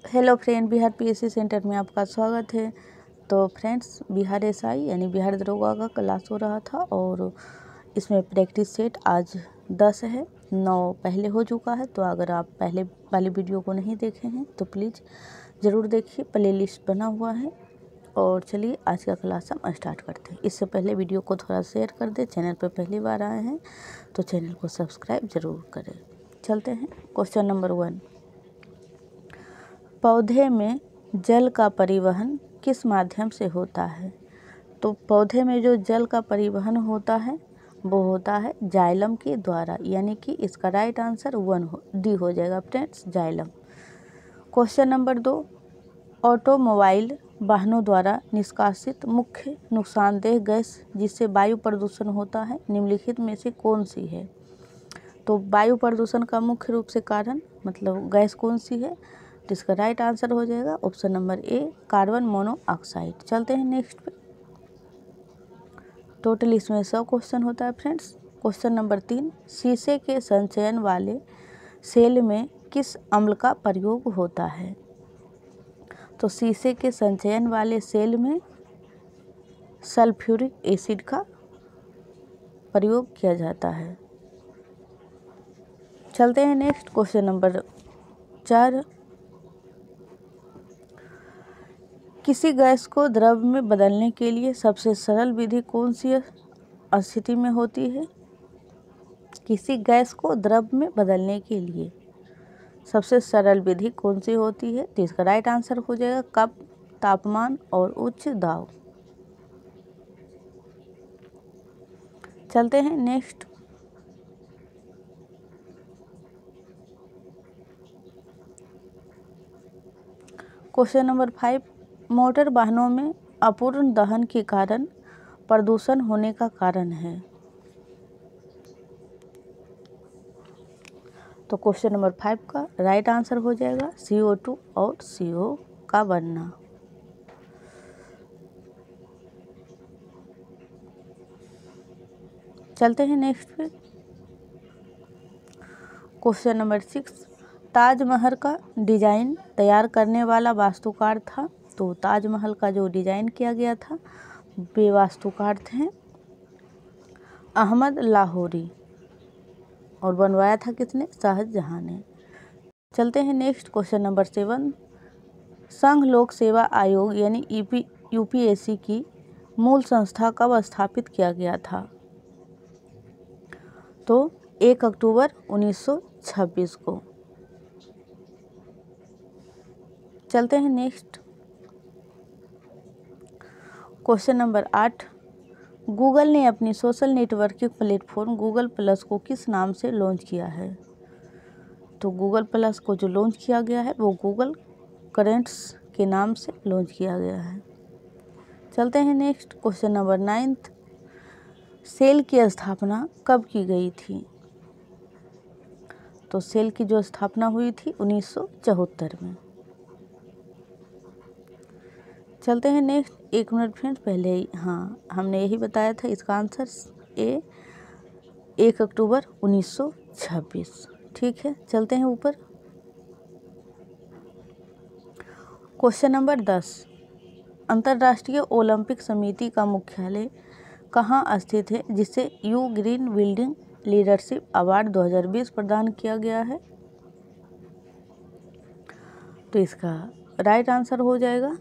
Hello friend, Bihar PSC centre में आपका स्वागत है। तो फ्रेंड्स, बिहार एसआई यानी बिहार दरोगा का क्लास हो रहा था और इसमें प्रैक्टिस सेट आज 10 है, 9 पहले हो चुका है। तो अगर आप पहले वाली वीडियो को नहीं देखे हैं तो प्लीज़ ज़रूर देखिए, प्लेलिस्ट बना हुआ है। और चलिए आज का क्लास हम स्टार्ट करते हैं। इससे पहले वीडियो को थोड़ा शेयर कर दें। चैनल पर पहली बार आए हैं तो चैनल को सब्सक्राइब ज़रूर करें। चलते हैं क्वेश्चन नंबर 1। पौधे में जल का परिवहन किस माध्यम से होता है? तो पौधे में जो जल का परिवहन होता है वो होता है जाइलम के द्वारा, यानी कि इसका राइट आंसर डी हो जाएगा friends, xylem. Question number 2। Automobile वाहनों द्वारा निष्कासित मुख्य नुकसानदेह गैस जिससे वायु प्रदूषण होता है निम्नलिखित में से कौन सी है? तो वायु प्रदूषण का मुख्य रूप से कारण मतलब गैस कौन सी है? तो इसका राइट आंसर हो जाएगा option number A, carbon monoxide. चलते हैं नेक्स्ट पे। टोटल इसमें 100 क्वेश्चन होता है फ्रेंड्स। Question number 3। शीशे के संचयन वाले सेल में किस अम्ल का प्रयोग होता है? तो शीशे के संचयन वाले सेल में सल्फ्यूरिक एसिड का प्रयोग किया जाता है। चलते हैं नेक्स्ट क्वेश्चन नंबर 4। किसी गैस को द्रव में बदलने के लिए सबसे सरल विधि कौन सी स्थिति में होती है? किसी गैस को द्रव में बदलने के लिए सबसे सरल विधि कौन सी होती है? तो इसका राइट आंसर हो जाएगा कप, तापमान और उच्च दाब। चलते हैं नेक्स्ट। Question number 5। मोटर वाहनों में अपूर्ण दहन के कारण प्रदूषण होने का कारण है। तो क्वेश्चन नंबर 5 का राइट आंसर हो जाएगा CO2 और CO का बनना। चलते हैं नेक्स्ट पे। Question number 6। ताजमहल का डिजाइन तैयार करने वाला वास्तुकार था। तो ताजमहल का जो डिजाइन किया गया था वे वास्तुकार थे अहमद लाहौरी, और बनवाया था किसने? शाहजहां ने। चलते हैं नेक्स्ट क्वेश्चन नंबर 7। संघ लोक सेवा आयोग यानी यूपीएससी की मूल संस्था कब स्थापित किया गया था? तो 1 अक्टूबर 1926 को। चलते हैं नेक्स्ट क्वेश्चन नंबर 8। गूगल ने अपनी social networking platform Google plus को किस नाम से लॉन्च किया है? तो गूगल प्लस को जो लॉन्च किया गया है वो गूगल करेंट्स के नाम से लॉन्च किया गया है। चलते हैं नेक्स्ट क्वेश्चन नंबर 9। सेल की स्थापना कब की गई थी? तो सेल की जो स्थापना हुई थी 1974 में। चलते हैं नेक्स्ट। 1 मिनट फ्रेंड्स, पहले ही हमने यही बताया था, इसका आंसर ए 1 अक्टूबर 1926। ठीक है, चलते हैं ऊपर। Question number 10। अंतर्राष्ट्रीय ओलंपिक समिति का मुख्यालय कहाँ स्थित है जिसे you green building leadership award 2020 प्रदान किया गया है? तो इसका राइट आंसर हो जाएगा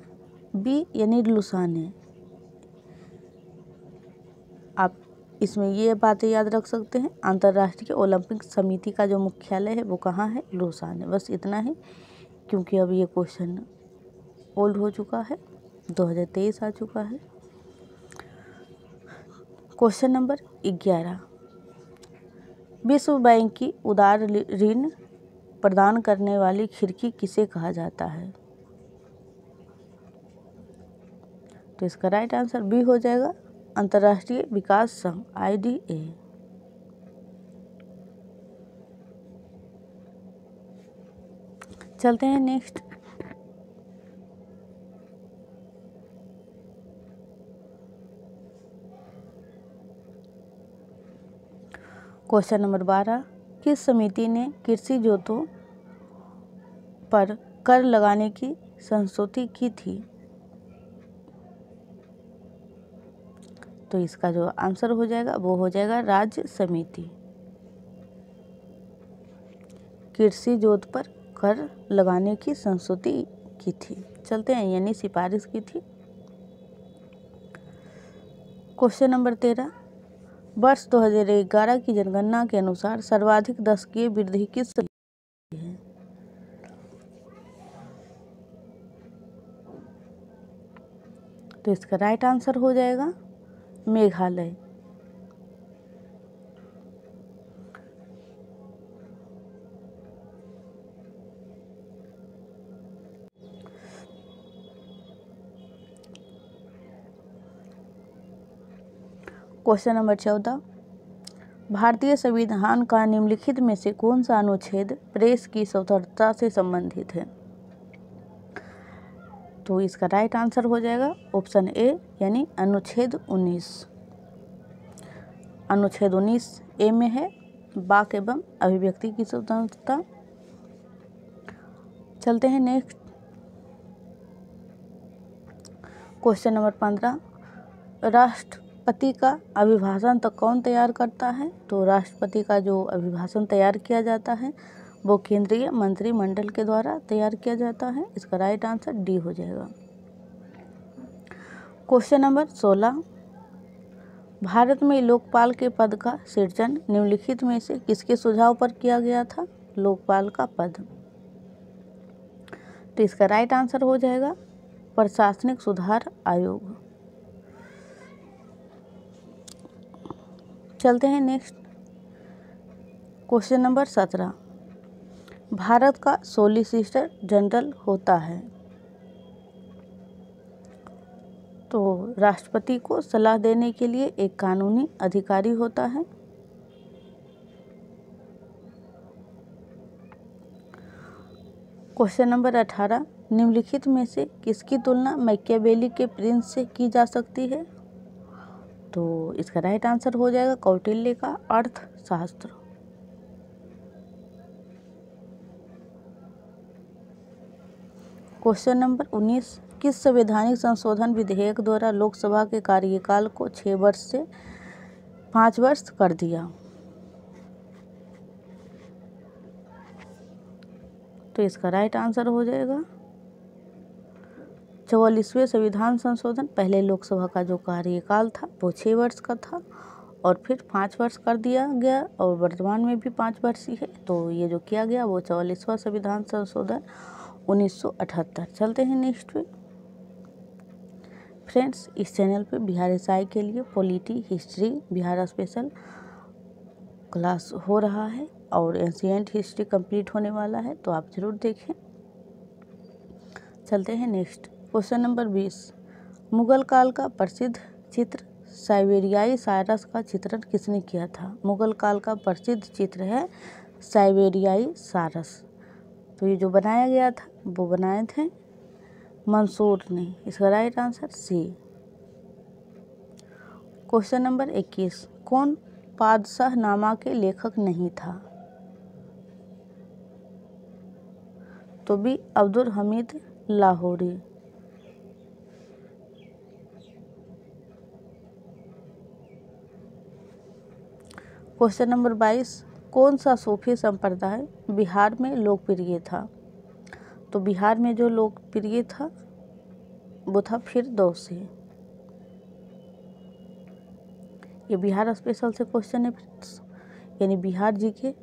बी यानी लुसाने। आप इसमें ये बातें याद रख सकते हैं, अंतर्राष्ट्रीय ओलंपिक समिति का जो मुख्यालय है वो कहाँ है? लुसाने। बस इतना ही, क्योंकि अब ये क्वेश्चन ओल्ड हो चुका है, 2023 आ चुका है। Question number 11। विश्व बैंक की उदार ऋण प्रदान करने वाली खिड़की किसे कहा जाता है? तो इसका राइट आंसर बी हो जाएगा अंतर्राष्ट्रीय विकास संघ IDA। चलते हैं नेक्स्ट। Question number 12। किस समिति ने कृषि जोतों पर कर लगाने की संस्तुति की थी? तो इसका जो आंसर हो जाएगा वो हो जाएगा राज्य समिति। कृषि जोत पर कर लगाने की संस्तुति की थी। चलते हैं, यानी सिफारिश की थी। क्वेश्चन नंबर 13, वर्ष 2011 की जनगणना के अनुसार सर्वाधिक दशकीय वृद्धि किस है? तो इसका राइट आंसर हो जाएगा मेघालय। क्वेश्चन नंबर 14, भारतीय संविधान का निम्नलिखित में से कौन सा अनुच्छेद प्रेस की स्वतंत्रता से संबंधित है? तो इसका राइट आंसर हो जाएगा ऑप्शन ए, यानी अनुच्छेद 19। अनुच्छेद 19 ए में है वाक एवं अभिव्यक्ति की स्वतंत्रता। चलते हैं नेक्स्ट, क्वेश्चन नंबर 15, राष्ट्रपति का अभिभाषण तो कौन तैयार करता है? तो राष्ट्रपति का जो अभिभाषण तैयार किया जाता है वो केंद्रीय मंत्रिमंडल के द्वारा तैयार किया जाता है। इसका राइट आंसर डी हो जाएगा। क्वेश्चन नंबर 16, भारत में लोकपाल के पद का सृजन निम्नलिखित में से किसके सुझाव पर किया गया था? लोकपाल का पद। तो इसका राइट आंसर हो जाएगा प्रशासनिक सुधार आयोग। चलते हैं नेक्स्ट, क्वेश्चन नंबर 17, भारत का सॉलिसिटर जनरल होता है? तो राष्ट्रपति को सलाह देने के लिए एक कानूनी अधिकारी होता है। क्वेश्चन नंबर 18, निम्नलिखित में से किसकी तुलना मैकियावेली के प्रिंस से की जा सकती है? तो इसका राइट आंसर हो जाएगा कौटिल्य का अर्थशास्त्र। क्वेश्चन नंबर 19, किस संवैधानिक संशोधन विधेयक द्वारा लोकसभा के कार्यकाल को 6 वर्ष से 5 वर्ष कर दिया? तो इसका राइट आंसर हो जाएगा 44वें संविधान संशोधन। पहले लोकसभा का जो कार्यकाल था वो 6 वर्ष का था और फिर 5 वर्ष कर दिया गया और वर्तमान में भी 5 वर्ष ही है। तो ये जो किया गया वो 44वां संविधान संशोधन 1978। चलते हैं नेक्स्ट पे। फ्रेंड्स, इस चैनल पे बिहार एसआई के लिए polity, history, Bihar special class हो रहा है और एंशिएंट हिस्ट्री कंप्लीट होने वाला है, तो आप ज़रूर देखें। चलते हैं नेक्स्ट, क्वेश्चन नंबर 20, मुगल काल का प्रसिद्ध चित्र साइबेरियाई सारस का चित्रण किसने किया था? मुगल काल का प्रसिद्ध चित्र है साइबेरियाई सारस। तो ये जो बनाया गया था वो बनाए थे मंसूर ने। इसका right answer C. Question number 21, कौन पादशाहनामा के लेखक नहीं था? तो भी अब्दुल हमीद लाहौरी। क्वेश्चन नंबर 22, कौन सा सूफी संप्रदाय बिहार में लोकप्रिय था? तो बिहार में जो लोकप्रिय था वो था फिरदौसी। ये बिहार स्पेशल से क्वेश्चन है फ्रेंड्स, यानी बिहार जी के,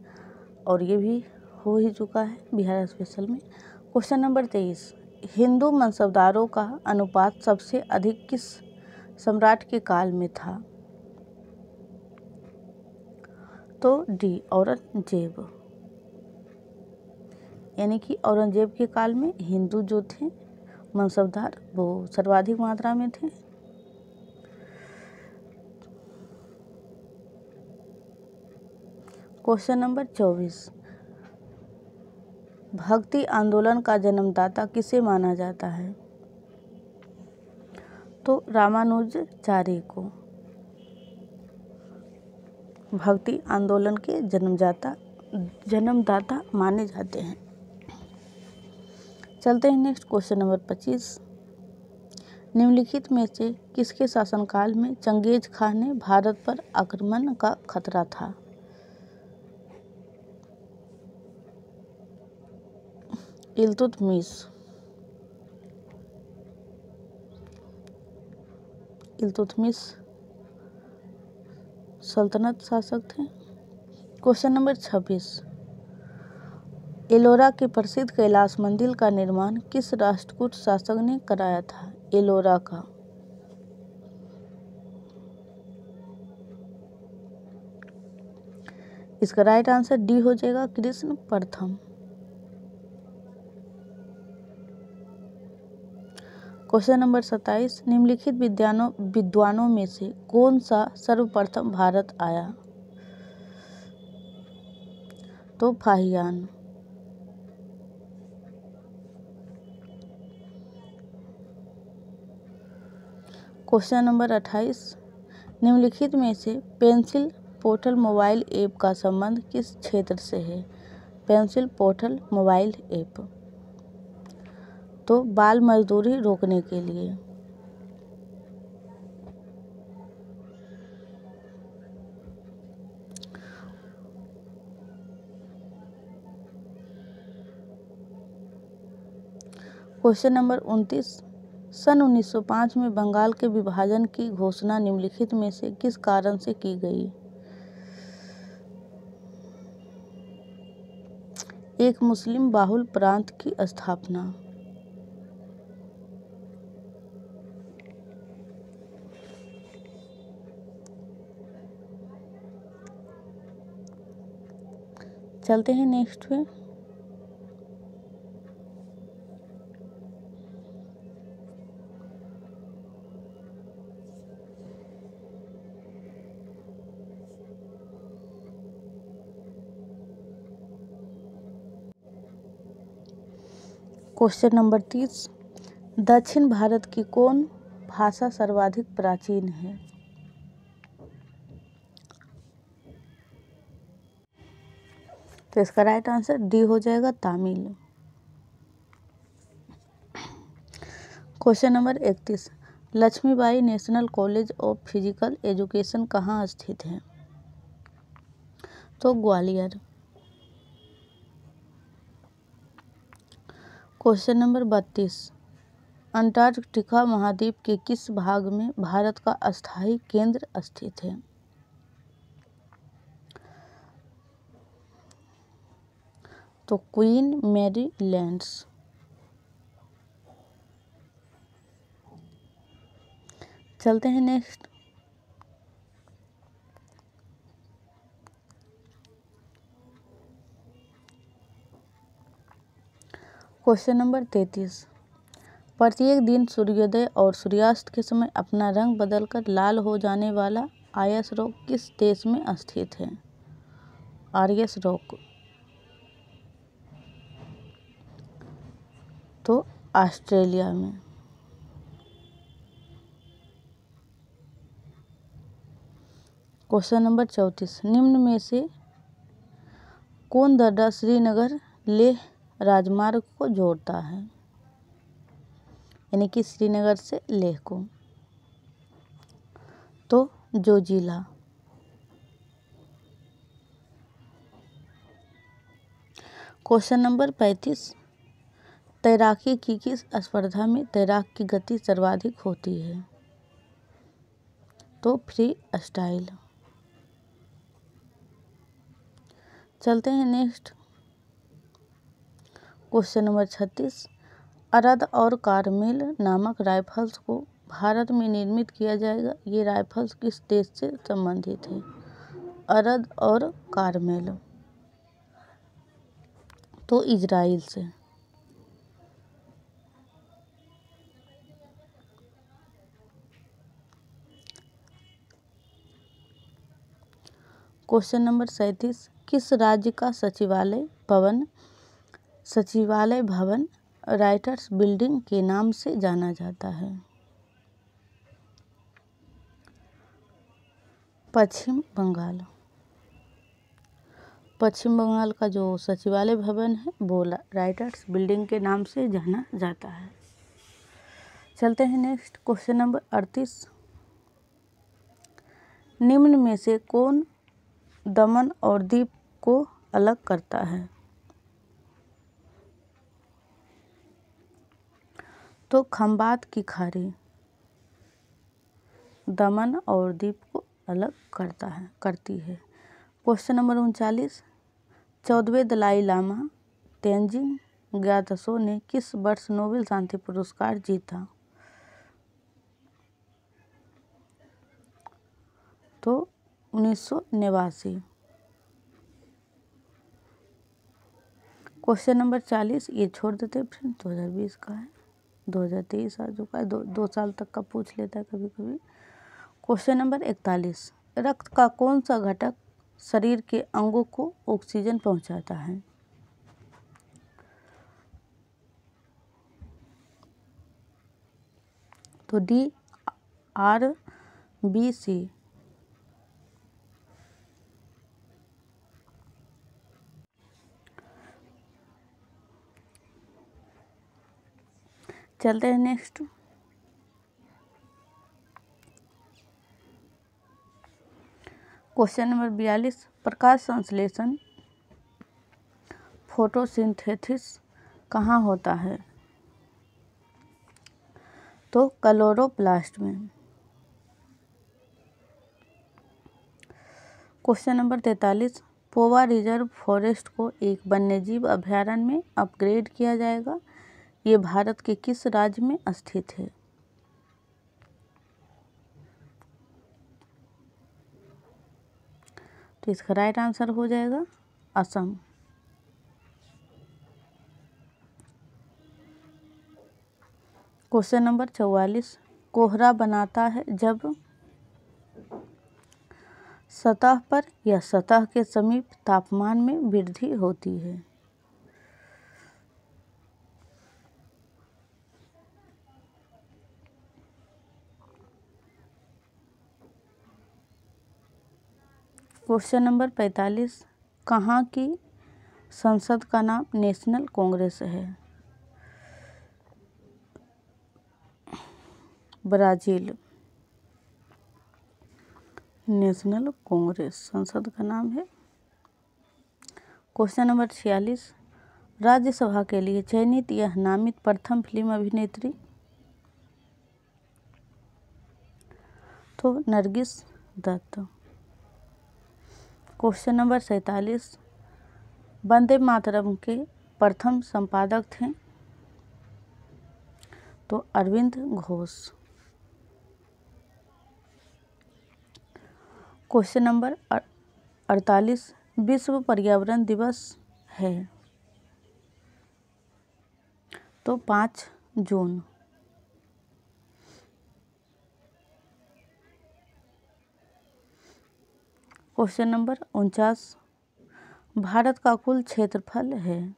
और ये भी हो ही चुका है बिहार स्पेशल में। क्वेश्चन नंबर 23, हिंदू मनसबदारों का अनुपात सबसे अधिक किस सम्राट के काल में था? तो डी औरंगजेब, यानी कि औरंगजेब के काल में हिंदू जो थे मनसबदार वो सर्वाधिक मात्रा में थे। क्वेश्चन नंबर 24, भक्ति आंदोलन का जन्मदाता किसे माना जाता है? तो रामानुजाचार्य को भक्ति आंदोलन के जन्मदाता माने जाते हैं। चलते हैं नेक्स्ट क्वेश्चन नंबर 25। निम्नलिखित में से किसके शासनकाल में चंगेज खान ने भारत पर आक्रमण का खतरा था? इल्तुतमिश। इल्तुतमिश सल्तनत शासक थे। Question number 26। एलोरा के प्रसिद्ध कैलाश मंदिर का निर्माण किस राष्ट्रकूट शासक ने कराया था? एलोरा का। इसका राइट आंसर डी हो जाएगा, कृष्ण प्रथम। Question number 27। निम्नलिखित विद्वानों में से कौन सा सर्वप्रथम भारत आया? तो फाहियान। Question number 28। निम्नलिखित में से पेंसिल पोर्टल मोबाइल ऐप का संबंध किस क्षेत्र से है? Pencil portal mobile app. तो बाल मजदूरी रोकने के लिए। Question number 29। सन 1905 में बंगाल के विभाजन की घोषणा निम्नलिखित में से किस कारण से की गई? एक मुस्लिम बाहुल प्रांत की स्थापना। चलते हैं नेक्स्ट पे। Question number 30। दक्षिण भारत की कौन भाषा सर्वाधिक प्राचीन है? तो इसका राइट आंसर डी हो जाएगा, Tamil. Question number 31। Laxmibai national college of physical education कहाँ स्थित है? तो ग्वालियर। Question number 32। अंटार्कटिका महाद्वीप के किस भाग में भारत का अस्थायी केंद्र स्थित है? तो क्वीन मैरी लैंड्स। चलते हैं नेक्स्ट। Question number 33। प्रत्येक दिन सूर्योदय और सूर्यास्त के समय अपना रंग बदलकर लाल हो जाने वाला आयस रॉक किस देश में स्थित है? आर्यस रॉक। तो ऑस्ट्रेलिया में। Question number 34। निम्न में से कौन दर्रा श्रीनगर लेह राजमार्ग को जोड़ता है? यानी कि श्रीनगर से लेह को। तो जोजिला। Question number 35। तैराकी की किस स्पर्धा में तैराक की गति सर्वाधिक होती है? तो फ्री स्टाइल। चलते हैं नेक्स्ट। Question number 36। अरद और कारमेल नामक राइफल्स को भारत में निर्मित किया जाएगा। ये राइफल्स किस देश से संबंधित है? अरद और कारमेल। तो इजराइल से। Question number 37। किस राज्य का सचिवालय भवन राइटर्स बिल्डिंग के नाम से जाना जाता है? पश्चिम बंगाल। पश्चिम बंगाल का जो सचिवालय भवन है वो राइटर्स बिल्डिंग के नाम से जाना जाता है। चलते हैं नेक्स्ट क्वेश्चन नंबर 38। निम्न में से कौन दमन और दीव को अलग करता है? तो खंबात की खाड़ी दमन और दीव को अलग करती है। Question number 39। 14वें दलाई लामा तेंजिंग ग्यात्सो ने किस वर्ष नोबेल शांति पुरस्कार जीता? तो 1989। क्वेश्चन नंबर 40 ये छोड़ देते हैं फ्रेंड, 2020 का है, 2023 आ चुका है, दो साल तक का पूछ लेता है कभी कभी। Question number 41। रक्त का कौन सा घटक शरीर के अंगों को ऑक्सीजन पहुंचाता है? तो DRBC। चलते हैं नेक्स्ट। Question number 42। प्रकाश संश्लेषण फोटोसिंथेसिस कहाँ होता है? तो क्लोरोप्लास्ट में। Question number 43। Pova reserve forest को एक वन्यजीव अभयारण्य में अपग्रेड किया जाएगा। ये भारत के किस राज्य में स्थित है? तो इसका राइट आंसर हो जाएगा असम। Question number 44। कोहरा बनाता है जब सतह पर या सतह के समीप तापमान में वृद्धि होती है। Question number 45। कहाँ की संसद का नाम नेशनल कांग्रेस है? ब्राज़ील। नेशनल कांग्रेस संसद का नाम है। Question number 46। राज्यसभा के लिए चयनित यह नामित प्रथम फिल्म अभिनेत्री? तो नरगिस दत्त। Question number 47। वंदे मातरम के प्रथम संपादक थे? तो अरविंद घोष। Question number 48। विश्व पर्यावरण दिवस है? तो 5 जून। Question number 49। भारत का कुल क्षेत्रफल है?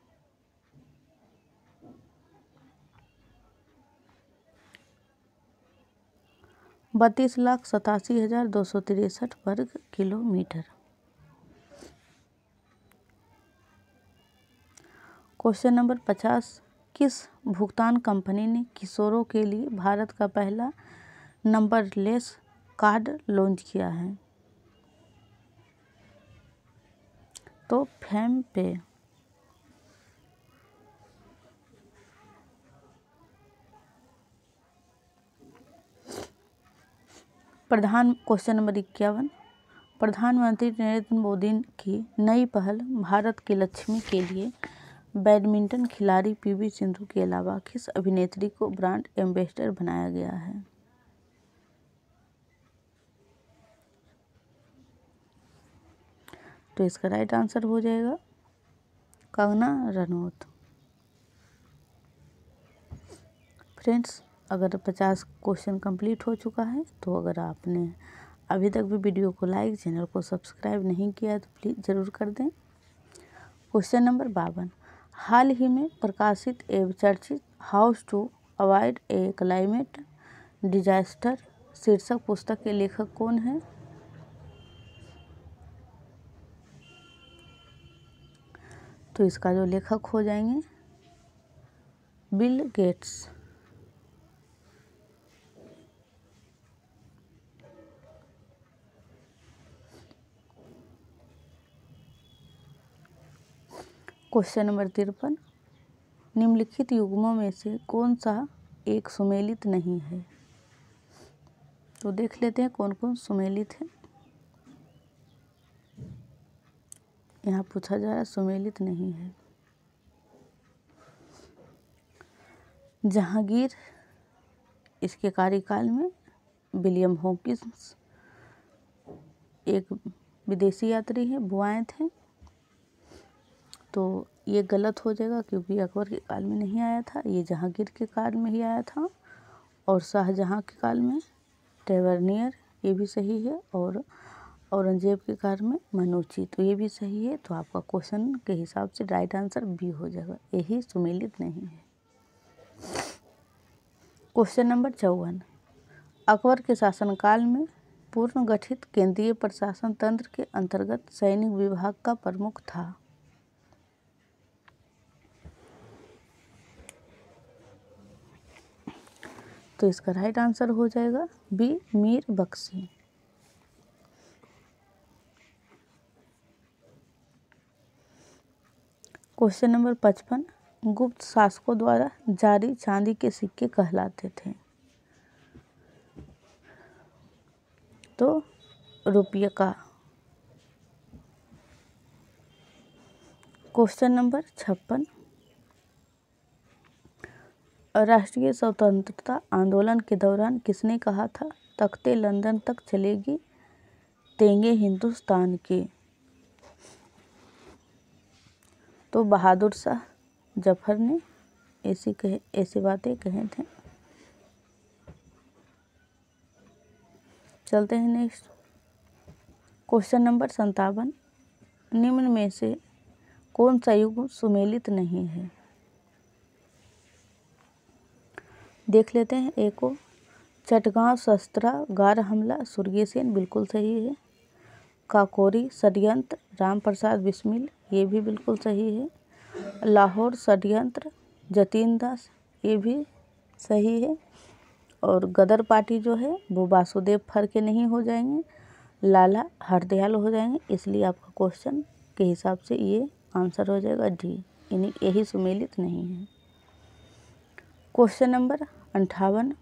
बत्तीस लाख 87,263 वर्ग किलोमीटर। Question number 50। किस भुगतान कंपनी ने किशोरों के लिए भारत का पहला नंबरलेस कार्ड लॉन्च किया है? तो फेम पे। Question number 51। प्रधानमंत्री नरेंद्र मोदी की नई पहल भारत की लक्ष्मी के लिए बैडमिंटन खिलाड़ी पीवी सिंधु के अलावा किस अभिनेत्री को ब्रांड एम्बेसडर बनाया गया है? तो इसका राइट आंसर हो जाएगा कंगना रनौत। फ्रेंड्स, अगर 50 क्वेश्चन कंप्लीट हो चुका है तो अगर आपने अभी तक भी वीडियो को लाइक, चैनल को सब्सक्राइब नहीं किया है तो प्लीज़ ज़रूर कर दें। Question number 52। हाल ही में प्रकाशित एवं चर्चित how to avoid a climate disaster शीर्षक पुस्तक के लेखक कौन है? तो इसका जो लेखक हो जाएंगे बिल गेट्स। क्वेश्चन नंबर 53, निम्नलिखित युग्मों में से कौन सा एक सुमेलित नहीं है? तो देख लेते हैं कौन कौन सुमेलित है। यहाँ पूछा जा रहा है सुमेलित नहीं है। जहांगीर, इसके कार्यकाल में विलियम हॉकिंस एक विदेशी यात्री है, वो आए थे। तो ये गलत हो जाएगा क्योंकि अकबर के काल में नहीं आया था, ये जहांगीर के काल में ही आया था। और शाहजहां के काल में टेवरनियर, ये भी सही है। और औरंगजेब के काल में मनूची, तो ये भी सही है। तो आपका क्वेश्चन के हिसाब से राइट आंसर बी हो जाएगा, यही सुमेलित नहीं है। क्वेश्चन नंबर 54, अकबर के शासनकाल में पूर्ण गठित केंद्रीय प्रशासन तंत्र के अंतर्गत सैनिक विभाग का प्रमुख था। तो इसका राइट आंसर हो जाएगा B, Mir Bakhshi. Question number 55, गुप्त शासकों द्वारा जारी चांदी के सिक्के कहलाते थे। तो रुपये का। क्वेश्चन नंबर 56, राष्ट्रीय स्वतंत्रता आंदोलन के दौरान किसने कहा था तख्ते लंदन तक चलेगी तेंगे हिंदुस्तान के? तो बहादुर शाह जफर ने ऐसी बातें कहे थे। चलते हैं नेक्स्ट। क्वेश्चन नंबर 57, निम्न में से कौन सा युग सुमेलित नहीं है? देख लेते हैं। एक को चटगांव शस्त्रागार हमला, सुर्गेसेन, बिल्कुल सही है। काकोरी षड्यंत्र, राम प्रसाद बिस्मिल, ये भी बिल्कुल सही है। लाहौर षड्यंत्र, जतीन दास, ये भी सही है। और गदर पार्टी जो है वो वासुदेव फरके नहीं हो जाएंगे, लाला हरदयाल हो जाएंगे। इसलिए आपका क्वेश्चन के हिसाब से ये आंसर हो जाएगा डी, यानी यही सुमेलित नहीं है। क्वेश्चन नंबर 58,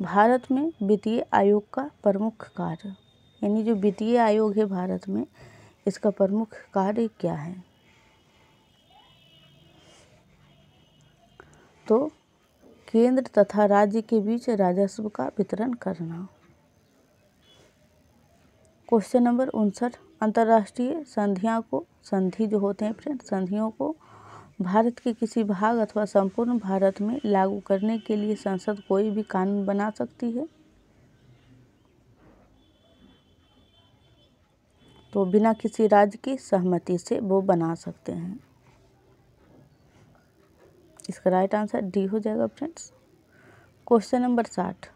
भारत में वित्तीय आयोग का प्रमुख कार्य, यानी जो वित्तीय आयोग है भारत में, इसका प्रमुख कार्य क्या है? तो केंद्र तथा राज्य के बीच राजस्व का वितरण करना। क्वेश्चन नंबर 59, अंतर्राष्ट्रीय संधि जो होते हैं फ्रेंड, संधियों को भारत के किसी भाग अथवा संपूर्ण भारत में लागू करने के लिए संसद कोई भी कानून बना सकती है? तो बिना किसी राज्य की सहमति से वो बना सकते हैं। इसका राइट आंसर डी हो जाएगा फ्रेंड्स। क्वेश्चन नंबर 60,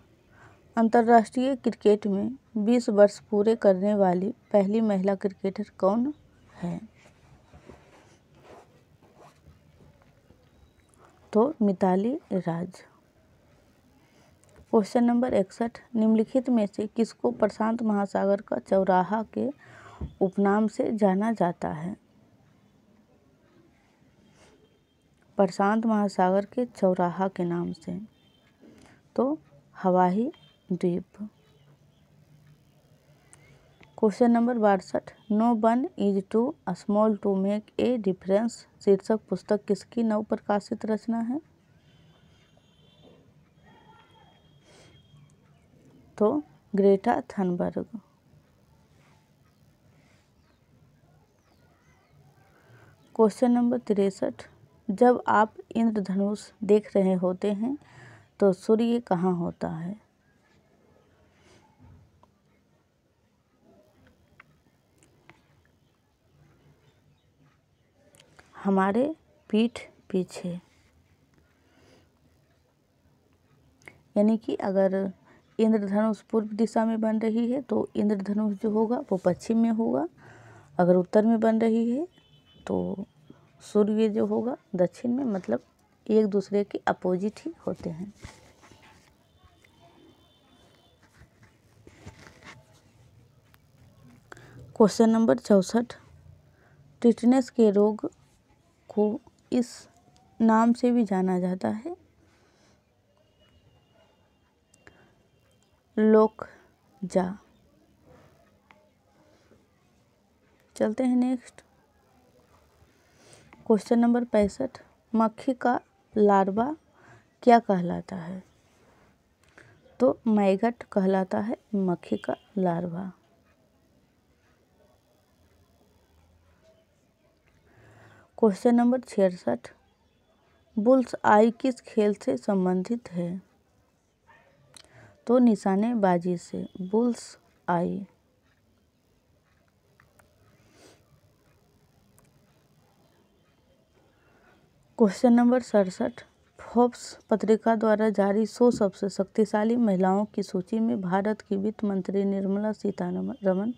अंतर्राष्ट्रीय क्रिकेट में 20 वर्ष पूरे करने वाली पहली महिला क्रिकेटर कौन है? तो मिताली राज। क्वेश्चन नंबर 61, निम्नलिखित में से किसको प्रशांत महासागर का चौराहा के उपनाम से जाना जाता है? प्रशांत महासागर के चौराहा के नाम से। तो हवाई द्वीप। Question number 62, no one is too small to make a difference शीर्षक पुस्तक किसकी नव प्रकाशित रचना है? तो ग्रेटा थनबर्ग। क्वेश्चन नंबर 63, जब आप इंद्रधनुष देख रहे होते हैं तो सूर्य कहाँ होता है? हमारे पीठ पीछे। यानी कि अगर इंद्रधनुष पूर्व दिशा में बन रही है तो इंद्रधनुष जो होगा वो पश्चिम में होगा। अगर उत्तर में बन रही है तो सूर्य जो होगा दक्षिण में, मतलब एक दूसरे के अपोजिट ही होते हैं। क्वेश्चन नंबर 64, टिटनेस के रोग को इस नाम से भी जाना जाता है, लोकजा। चलते हैं नेक्स्ट। क्वेश्चन नंबर 65, मक्खी का लार्वा क्या कहलाता है? तो मैगट कहलाता है मक्खी का लार्वा। क्वेश्चन नंबर 66, बुल्स आई किस खेल से संबंधित है? तो निशानेबाजी से, बुल्स आई। क्वेश्चन नंबर 67, फोर्ब्स पत्रिका द्वारा जारी 100 सबसे शक्तिशाली महिलाओं की सूची में भारत की वित्त मंत्री निर्मला सीतारमण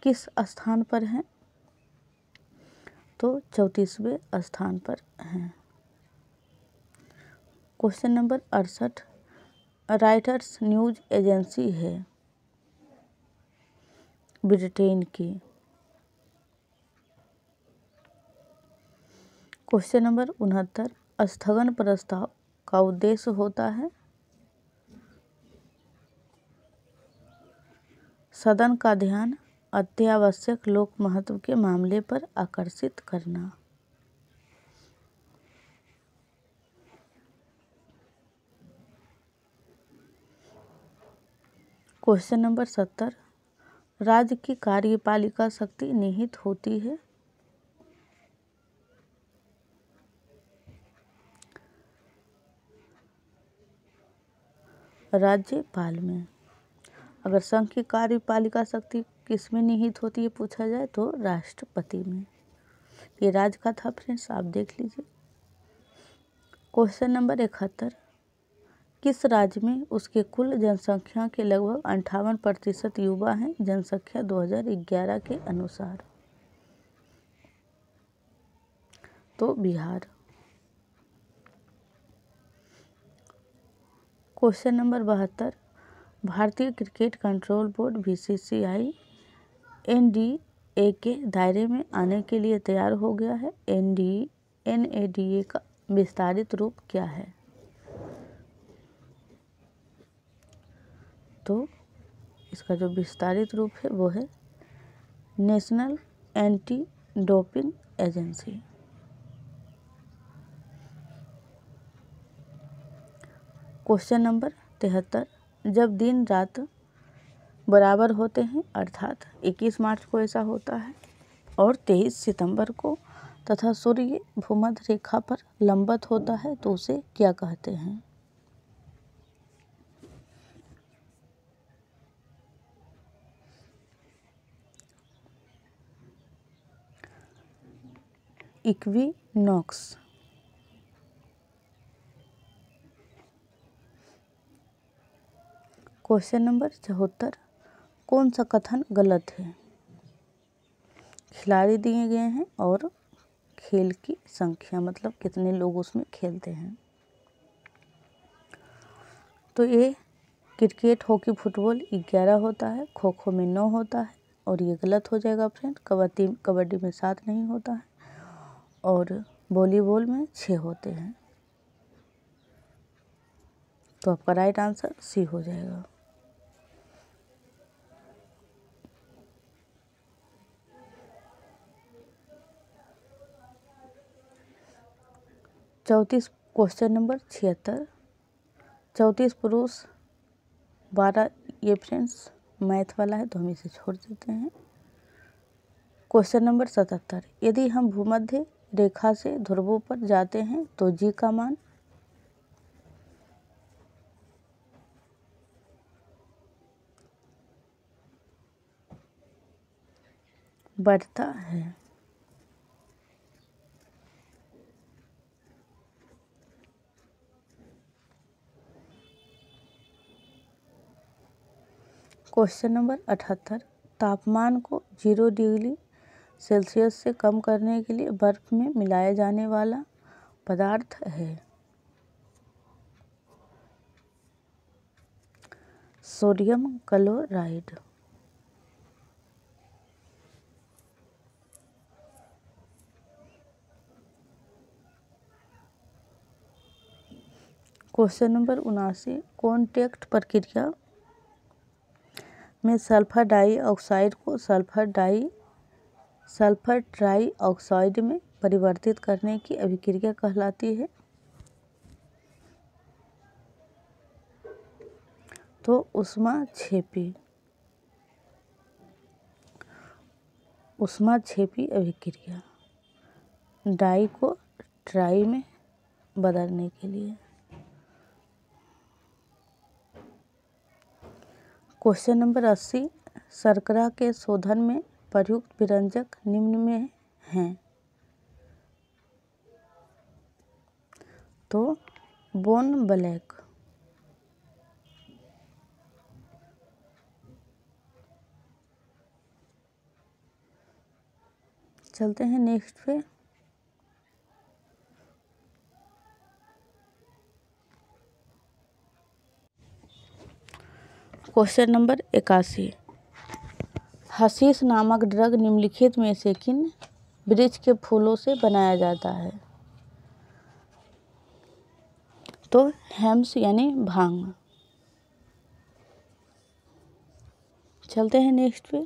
किस स्थान पर हैं? तो 34वें स्थान पर हैं। Question number 68, Reuters news agency है ब्रिटेन की। क्वेश्चन नंबर 69, स्थगन प्रस्ताव का उद्देश्य होता है सदन का ध्यान अत्यावश्यक लोक महत्व के मामले पर आकर्षित करना। क्वेश्चन नंबर 70, राज्य की कार्यपालिका शक्ति निहित होती है राज्यपाल में। अगर संघ की कार्यपालिका शक्ति किस में निहित होती है पूछा जाए तो राष्ट्रपति में। ये राज्य का था फ्रेंड्स, आप देख लीजिए। क्वेश्चन नंबर 71, किस राज्य में उसके कुल जनसंख्या के लगभग 58% युवा हैं जनसंख्या 2011 के अनुसार? तो बिहार। क्वेश्चन नंबर 72, भारतीय cricket control board BCCI NDA के दायरे में आने के लिए तैयार हो गया है। एनएडीए का विस्तारित रूप क्या है? तो इसका जो विस्तारित रूप है वो है national anti doping agency. Question number 73, जब दिन रात बराबर होते हैं अर्थात 21 मार्च को ऐसा होता है और 23 सितंबर को तथा सूर्य भूमध्य रेखा पर लंबवत होता है तो उसे क्या कहते हैं? इक्विनॉक्स। क्वेश्चन नंबर 74, कौन सा कथन गलत है? खिलाड़ी दिए गए हैं और खेल की संख्या, मतलब कितने लोग उसमें खेलते हैं। तो ये क्रिकेट, हॉकी, फुटबॉल 11 होता है, खो खो में 9 होता है और ये गलत हो जाएगा फ्रेंड। कबड्डी में 7 नहीं होता है और वॉलीबॉल में 6 होते हैं। तो आपका राइट आंसर सी हो जाएगा। क्वेश्चन नंबर 76, 34 पुरुष 12, ये फ्रेंड्स मैथ वाला है तो हम इसे छोड़ देते हैं। क्वेश्चन नंबर 77, यदि हम भूमध्य रेखा से ध्रुवों पर जाते हैं तो जी का मान? बढ़ता है। क्वेश्चन नंबर 78, तापमान को 0 डिग्री सेल्सियस से कम करने के लिए बर्फ में मिलाया जाने वाला पदार्थ है? Sodium chloride. Question number 79, contact प्रक्रिया में सल्फर डाइऑक्साइड को सल्फर ट्राइऑक्साइड में परिवर्तित करने की अभिक्रिया कहलाती है? तो ऊष्माक्षेपी अभिक्रिया, डाई को ट्राई में बदलने के लिए। क्वेश्चन नंबर 80, शर्करा के शोधन में प्रयुक्त विरंजक निम्न में हैं? तो बोन ब्लैक। चलते हैं नेक्स्ट पे। क्वेश्चन नंबर 81, हशीश नामक ड्रग निम्नलिखित में से किन वृक्ष के फूलों से बनाया जाता है? तो हेम्स यानी भांग। चलते हैं नेक्स्ट पे।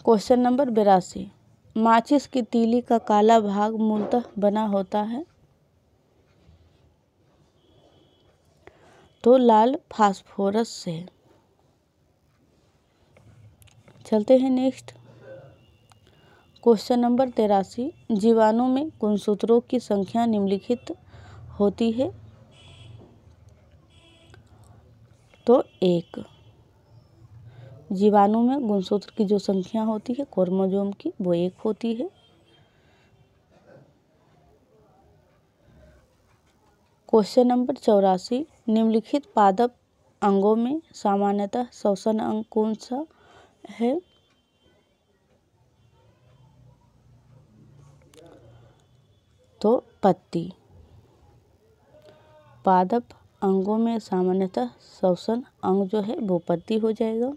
क्वेश्चन नंबर 82, माचिस की तीली का काला भाग मूलतः बना होता है? तो लाल फास्फोरस से। चलते हैं नेक्स्ट। क्वेश्चन नंबर 83, जीवाणु में गुणसूत्रों की संख्या निम्नलिखित होती है? तो 1। जीवाणु में गुणसूत्र की जो संख्या होती है क्रोमोसोम की, वो 1 होती है। क्वेश्चन नंबर 84, निम्नलिखित पादप अंगों में सामान्यतः श्वसन अंग कौन सा है? तो पत्ती। पादप अंगों में सामान्यतः श्वसन अंग जो है वो पत्ती हो जाएगा।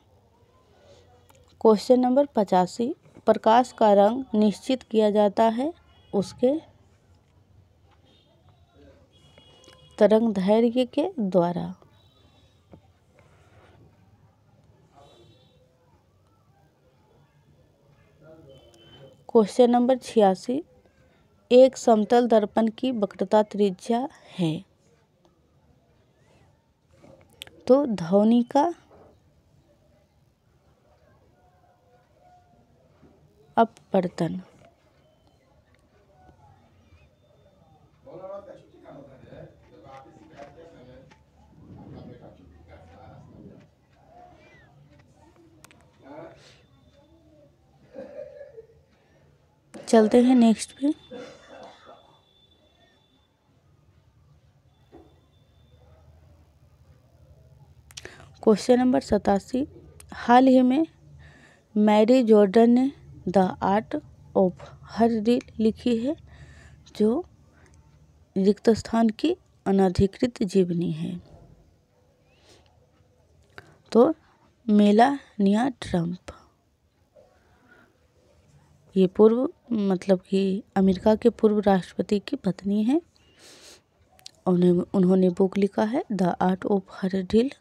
क्वेश्चन नंबर 85, प्रकाश का रंग निश्चित किया जाता है उसके तरंगदैर्घ्य के द्वारा। क्वेश्चन नंबर 86, एक समतल दर्पण की वक्रता त्रिज्या है? तो ध्वनि का अपवर्तन। चलते हैं नेक्स्ट पे। क्वेश्चन नंबर 87, हाल ही में मैरी जॉर्डन ने the art of her reel लिखी है जो रिक्त स्थान की अनधिकृत जीवनी है? तो मेलानिया ट्रम्प। ये अमेरिका के पूर्व राष्ट्रपति की पत्नी है। उन्होंने बुक लिखा है the art of her reel.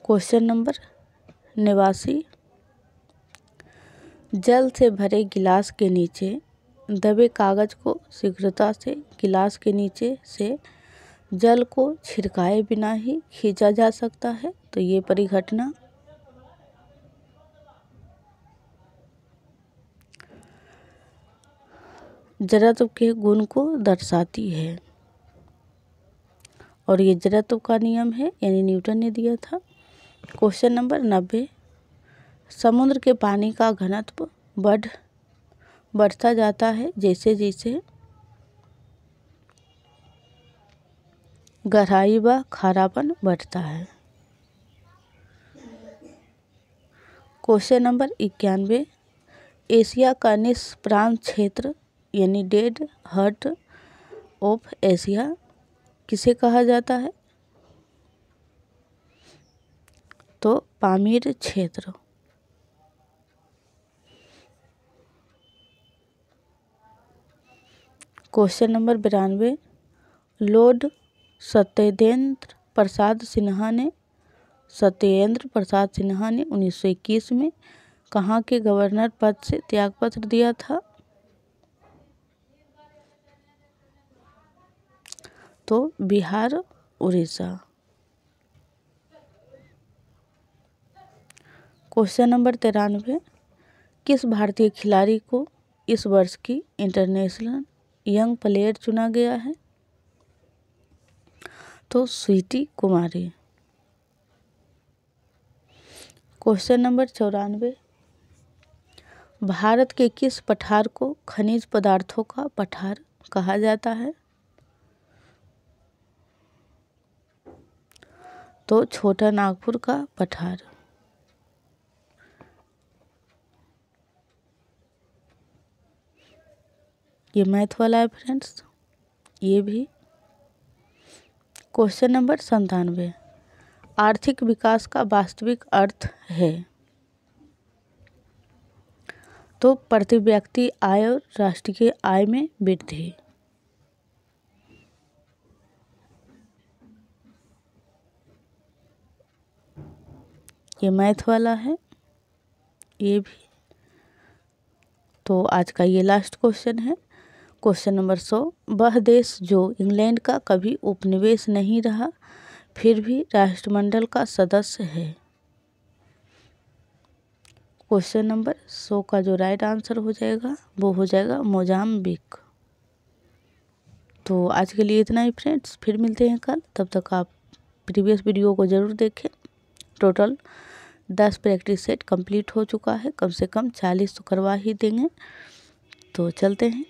Question number 89, जल से भरे गिलास के नीचे दबे कागज को शीघ्रता से गिलास के नीचे से जल को छिड़काए बिना ही खींचा जा सकता है? तो ये परिघटना जड़त्व के गुण को दर्शाती है और ये जड़त्व का नियम है, यानी न्यूटन ने दिया था। क्वेश्चन नंबर 90, समुद्र के पानी का घनत्व बढ़ता जाता है जैसे जैसे गहराई व खारापन बढ़ता है। क्वेश्चन नंबर 91, एशिया का निष्प्रांत क्षेत्र यानी डेड हर्ट ऑफ एशिया किसे कहा जाता है? तो पामीर क्षेत्र। Question number 92, Lord Satyendra Prasad Sinha ने 1921 में कहाँ के गवर्नर पद से त्यागपत्र दिया था? तो बिहार उड़ीसा। क्वेश्चन नंबर 93, किस भारतीय खिलाड़ी को इस वर्ष की इंटरनेशनल यंग प्लेयर चुना गया है? तो स्वीटी कुमारी। क्वेश्चन नंबर 94, भारत के किस पठार को खनिज पदार्थों का पठार कहा जाता है? तो छोटा नागपुर का पठार। ये मैथ वाला है फ्रेंड्स, ये भी। क्वेश्चन नंबर 97, आर्थिक विकास का वास्तविक अर्थ है? तो प्रति व्यक्ति आय और राष्ट्रीय आय में वृद्धि। ये मैथ वाला है, ये भी। तो आज का ये लास्ट क्वेश्चन है, क्वेश्चन नंबर 100, वह देश जो इंग्लैंड का कभी उपनिवेश नहीं रहा फिर भी राष्ट्रमंडल का सदस्य है। क्वेश्चन नंबर 100 का जो राइट आंसर हो जाएगा वो हो जाएगा मोजाम्बिक। तो आज के लिए इतना ही फ्रेंड्स, फिर मिलते हैं कल। तब तक आप प्रीवियस वीडियो को ज़रूर देखें। टोटल 10 प्रैक्टिस सेट कंप्लीट हो चुका है, कम से कम 40 तो करवा ही देंगे। तो चलते हैं।